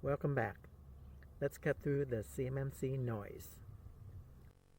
Welcome back. Let's cut through the CMMC noise.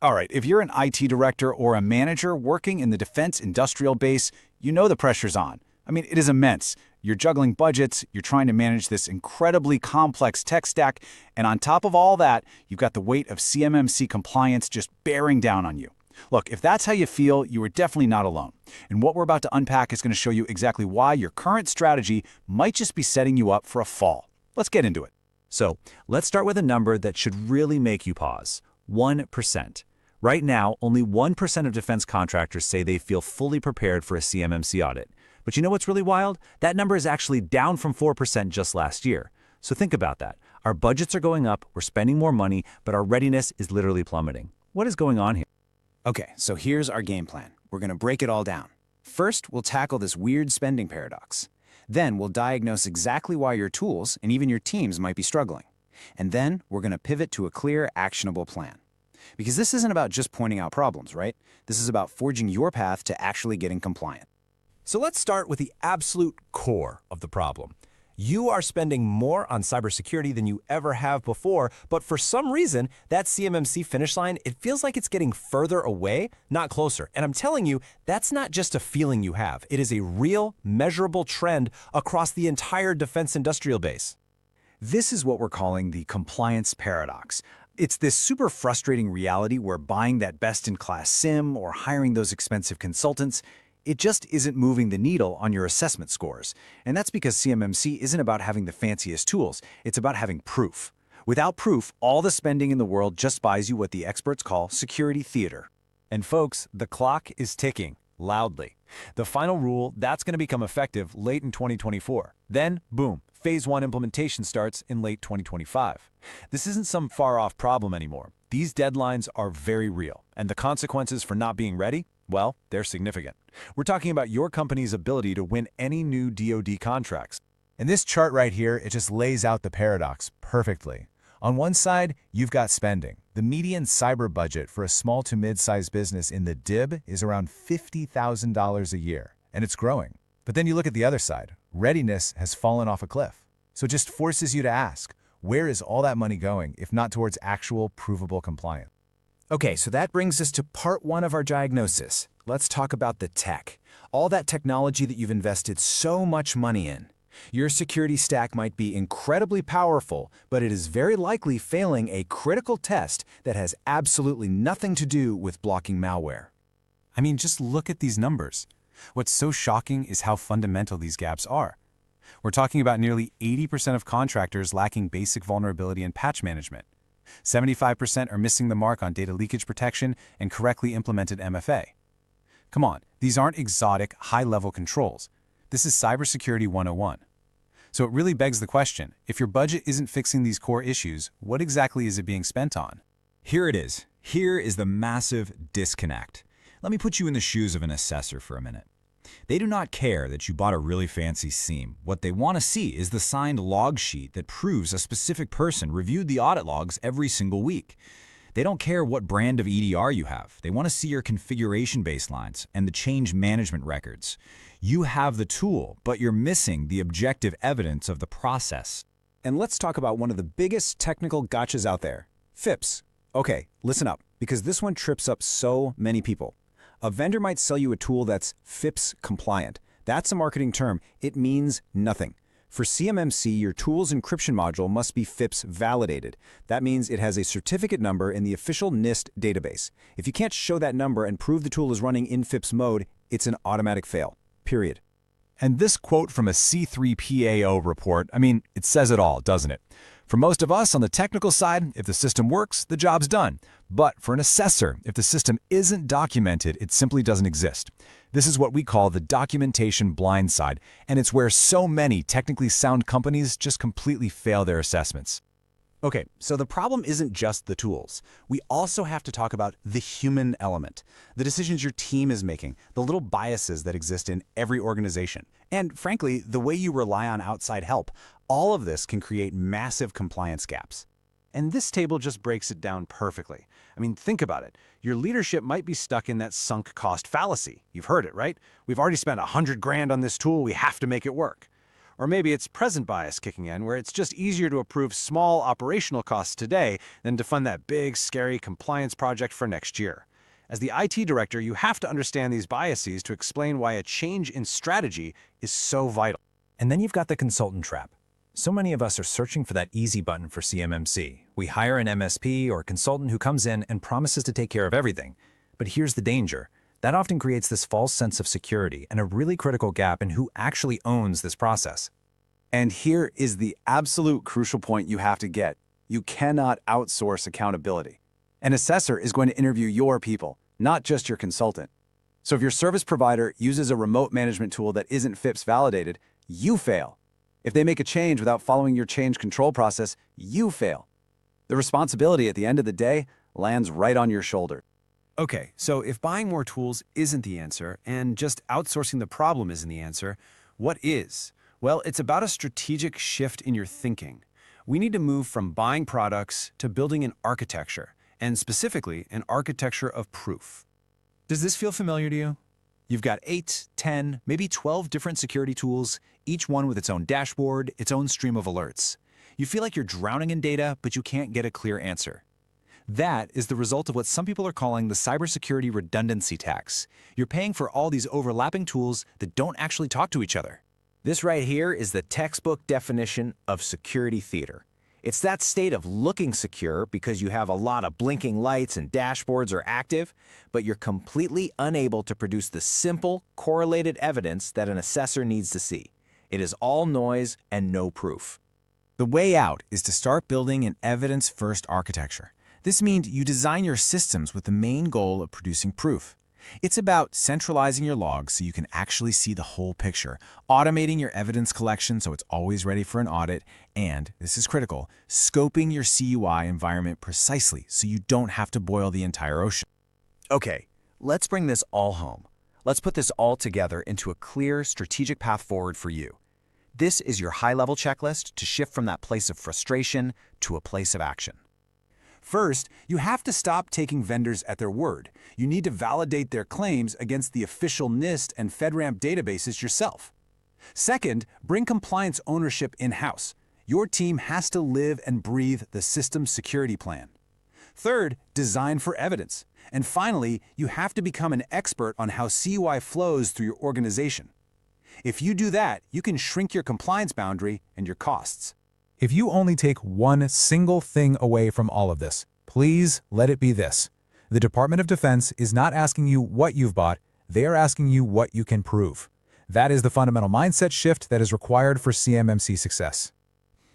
All right, if you're an IT director or a manager working in the defense industrial base, you know the pressure's on. I mean, it is immense. You're juggling budgets, you're trying to manage this incredibly complex tech stack, and on top of all that, you've got the weight of CMMC compliance just bearing down on you. Look, if that's how you feel, you are definitely not alone. And what we're about to unpack is going to show you exactly why your current strategy might just be setting you up for a fall. Let's get into it. So let's start with a number that should really make you pause. 1%. Right now, only 1% of defense contractors say they feel fully prepared for a CMMC audit. But you know what's really wild? That number is actually down from 4% just last year. So think about that. Our budgets are going up, we're spending more money, but our readiness is literally plummeting. What is going on here? Okay, so here's our game plan. We're going to break it all down. First, we'll tackle this weird spending paradox. Then we'll diagnose exactly why your tools and even your teams might be struggling. And then we're going to pivot to a clear, actionable plan. Because this isn't about just pointing out problems, right? This is about forging your path to actually getting compliant. So let's start with the absolute core of the problem. You are spending more on cybersecurity than you ever have before, but for some reason, that CMMC finish line, it feels like it's getting further away, not closer. And I'm telling you, that's not just a feeling you have. It is a real, measurable trend across the entire defense industrial base. This is what we're calling the compliance paradox. It's this super frustrating reality where buying that best-in-class SIEM or hiring those expensive consultants, it just isn't moving the needle on your assessment scores. And that's because CMMC isn't about having the fanciest tools, it's about having proof. Without proof, all the spending in the world just buys you what the experts call security theater. And folks, the clock is ticking loudly. The final rule, that's going to become effective late in 2024. Then, boom, Phase 1 implementation starts in late 2025. This isn't some far-off problem anymore. These deadlines are very real, and the consequences for not being ready, well, they're significant. We're talking about your company's ability to win any new DoD contracts. And this chart right here, it just lays out the paradox perfectly. On one side, you've got spending. The median cyber budget for a small to mid-sized business in the DIB is around $50,000 a year, and it's growing. But then you look at the other side. Readiness has fallen off a cliff. So it just forces you to ask, where is all that money going if not towards actual provable compliance? Okay, so that brings us to part one of our diagnosis. Let's talk about the tech. All that technology that you've invested so much money in. Your security stack might be incredibly powerful, but it is very likely failing a critical test that has absolutely nothing to do with blocking malware. I mean, just look at these numbers. What's so shocking is how fundamental these gaps are. We're talking about nearly 80% of contractors lacking basic vulnerability and patch management. 75% are missing the mark on data leakage protection and correctly implemented MFA. Come on, these aren't exotic, high-level controls. This is cybersecurity 101. So it really begs the question, if your budget isn't fixing these core issues, what exactly is it being spent on? Here it is. Here is the massive disconnect. Let me put you in the shoes of an assessor for a minute. They do not care that you bought a really fancy SIEM. What they want to see is the signed log sheet that proves a specific person reviewed the audit logs every single week. They don't care what brand of EDR you have. They want to see your configuration baselines and the change management records. You have the tool, but you're missing the objective evidence of the process. And let's talk about one of the biggest technical gotchas out there, FIPS. Okay, listen up, because this one trips up so many people. A vendor might sell you a tool that's FIPS compliant. That's a marketing term. It means nothing. For CMMC, your tool's encryption module must be FIPS validated. That means it has a certificate number in the official NIST database. If you can't show that number and prove the tool is running in FIPS mode, it's an automatic fail. Period. And this quote from a C3PAO report, I mean, it says it all, doesn't it? For most of us on the technical side, if the system works, the job's done. But for an assessor, if the system isn't documented, it simply doesn't exist. This is what we call the documentation blind side, and it's where so many technically sound companies just completely fail their assessments. Okay, so the problem isn't just the tools. We also have to talk about the human element, the decisions your team is making, the little biases that exist in every organization, and frankly, the way you rely on outside help. All of this can create massive compliance gaps. And this table just breaks it down perfectly. I mean, think about it. Your leadership might be stuck in that sunk cost fallacy. You've heard it, right? We've already spent $100 grand on this tool, we have to make it work. Or maybe it's present bias kicking in, where it's just easier to approve small operational costs today than to fund that big, scary compliance project for next year. As the IT director, you have to understand these biases to explain why a change in strategy is so vital. And then you've got the consultant trap. So many of us are searching for that easy button for CMMC. We hire an MSP or consultant who comes in and promises to take care of everything. But here's the danger. That often creates this false sense of security and a really critical gap in who actually owns this process. And here is the absolute crucial point you have to get. You cannot outsource accountability. An assessor is going to interview your people, not just your consultant. So if your service provider uses a remote management tool that isn't FIPS validated, you fail. If they make a change without following your change control process, you fail. The responsibility at the end of the day lands right on your shoulder. Okay, so if buying more tools isn't the answer and just outsourcing the problem isn't the answer, what is? Well, it's about a strategic shift in your thinking. We need to move from buying products to building an architecture, and specifically an architecture of proof. Does this feel familiar to you? You've got 8, 10, maybe 12 different security tools, each one with its own dashboard, its own stream of alerts. You feel like you're drowning in data, but you can't get a clear answer. That is the result of what some people are calling the cybersecurity redundancy tax. You're paying for all these overlapping tools that don't actually talk to each other. This right here is the textbook definition of security theater. It's that state of looking secure because you have a lot of blinking lights and dashboards are active, but you're completely unable to produce the simple, correlated evidence that an assessor needs to see. It is all noise and no proof. The way out is to start building an evidence-first architecture. This means you design your systems with the main goal of producing proof. It's about centralizing your logs so you can actually see the whole picture, automating your evidence collection so it's always ready for an audit, and, this is critical, scoping your CUI environment precisely so you don't have to boil the entire ocean. Okay, let's bring this all home. Let's put this all together into a clear, strategic path forward for you. This is your high-level checklist to shift from that place of frustration to a place of action. First, you have to stop taking vendors at their word. You need to validate their claims against the official NIST and FedRAMP databases yourself. Second, bring compliance ownership in-house. Your team has to live and breathe the system security plan. Third, design for evidence. And finally, you have to become an expert on how CUI flows through your organization. If you do that, you can shrink your compliance boundary and your costs. If you only take one single thing away from all of this, please let it be this. The Department of Defense is not asking you what you've bought, they are asking you what you can prove. That is the fundamental mindset shift that is required for CMMC success.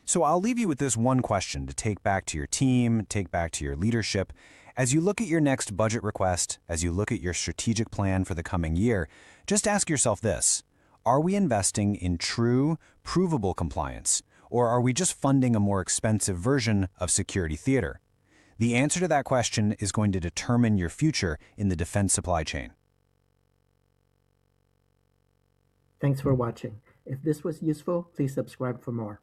So I'll leave you with this one question to take back to your team, take back to your leadership. As you look at your next budget request, as you look at your strategic plan for the coming year, just ask yourself this: are we investing in true, provable compliance? Or are we just funding a more expensive version of security theater? The answer to that question is going to determine your future in the defense supply chain. Thanks for watching. If this was useful, please subscribe for more.